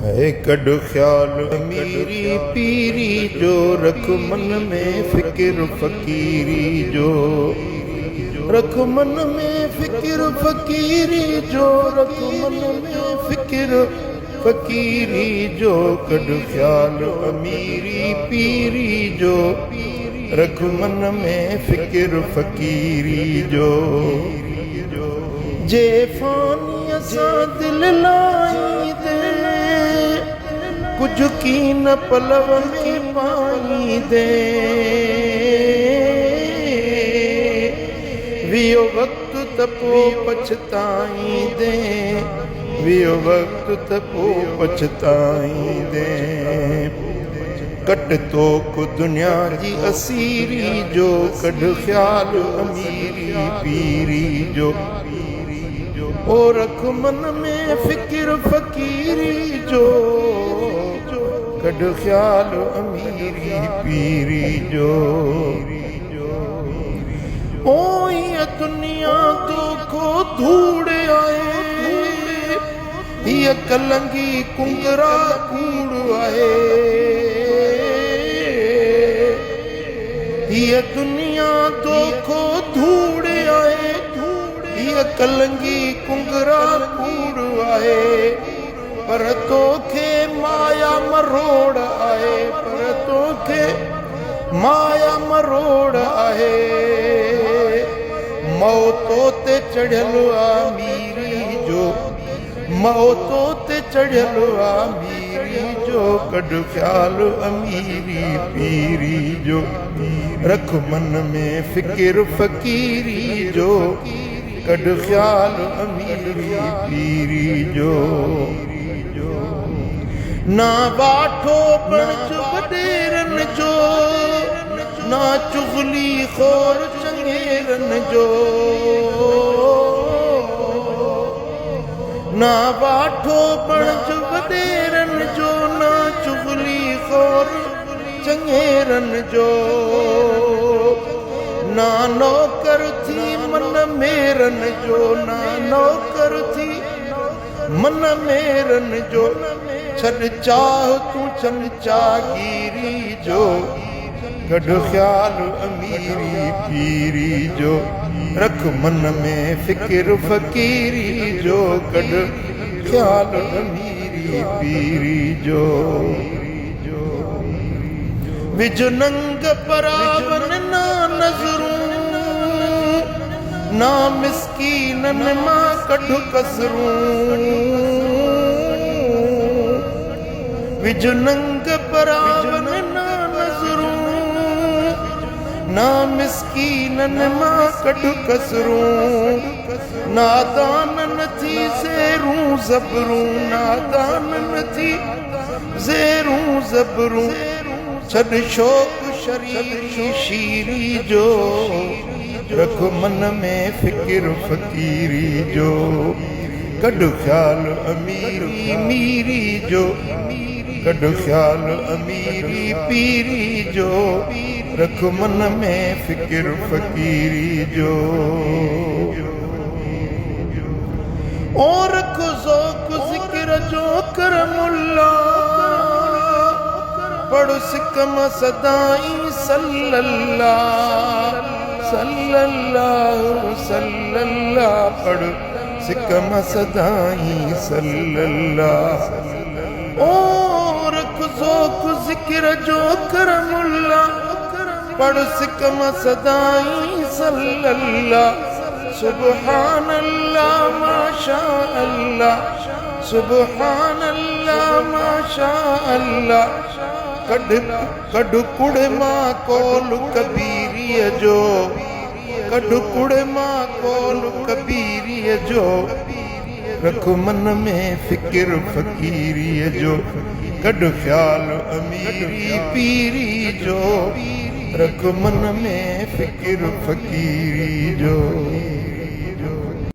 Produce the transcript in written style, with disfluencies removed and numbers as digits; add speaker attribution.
Speaker 1: है कड ख्याल अमीरी पीरी जो, रख मन में फिक्र फकीरी जो, रख मन में फिक्र फकीरी जो, रख मन में फिक्र फकीरी जो, कड ख्याल अमीरी पीरी जो, रख मन में फिक्र फकीरी जो। जे फानी असां दिल लाई दे, कुछ की न पलव में पाई दे, वियो वक्त तपो पछताई दे, वियो वक्त तपो पछताई दे। कट तो को दुनिया जी असीरी जो, कड ख्याल अमीरी पीरी जो, ओ रख मन में फिक्र फकीरी जो, कड ख्याल अमीरी पीरी जो। ओ ये दुनिया दुखो धूड़ आए, ये कलंगी कुंगरा कूड़ आए, ये दुनिया दुखो धूड़ आए, ये कलंगी कुंगरा कूड़ आए, पर तोखे माया मरोड़ आए, पर तोखे माया मरोड़ आए। मौतो ते चढ़ियल अमीरी जो, मौतो ते चढ़ियल अमीरी जो, कड ख्याल अमीरी पीरी जो, रख मन में फिक्र फकीरी जो, कड ख्याल अमीरी पीरी जो। ना बाठो पंच वडेरन जो, ना चुगली खोर चंगेरन जो, ना बाठो पंच वडेरन जो, ना चुगली खोर चंगेरन जो, ना नौकर थी मन मेरन जो, ना नौकर थी मन मेरन जो, छड़ चाह तू चमचागिरी जो, कड ख्याल अमीरी पीरी जो, रख मन में फिक्र फकीरी जो, कड ख्याल अमीरी पीरी जो। विज नंग परावन ना नजरूं, ना मिस्कीनन मां कढ कसरूं, विज नंग परावन ना नजरूं, ना मिस्कीनन मां कढ कसरूं, नादानन थी ज़ेरूं ज़बरूं, नादानन थी ज़ेरूं ज़बरूं, छड़ शौक शरीरी शीरी जो, रख मन में फिक्र फकीरी जो, कड ख्याल अमीरी मीरी जो, कड ख्याल अमीरी पीरी जो, रख मन में फिक्र फकीरी जो। और रख ज़ौक़ ज़िक्र जो कर मुल्ला, पढ़ सिकम सदाई सल्लल्लाह सल्लल्लाहु सल्लल्लाह, पढ़ सिकम सदाई सल्लल्लाह। ओ रख ज़ौक़ ज़िक्र जो कर मुल्ला, पढ़ सिकम सदाई सल्लल्लाह, सुबहान अल्लाह माशा अल्लाह, सुबहान अल्लाह माशा अल्लाह। कड कुड़ मां कोल कबीरीअ जो, कड कुड़ मां कोल कबीरीअ जो, रख मन में फिक्र फकीरीअ जो, कड ख्याल अमीरी पीरी जो, रख मन में फिक्र फकीरी जो।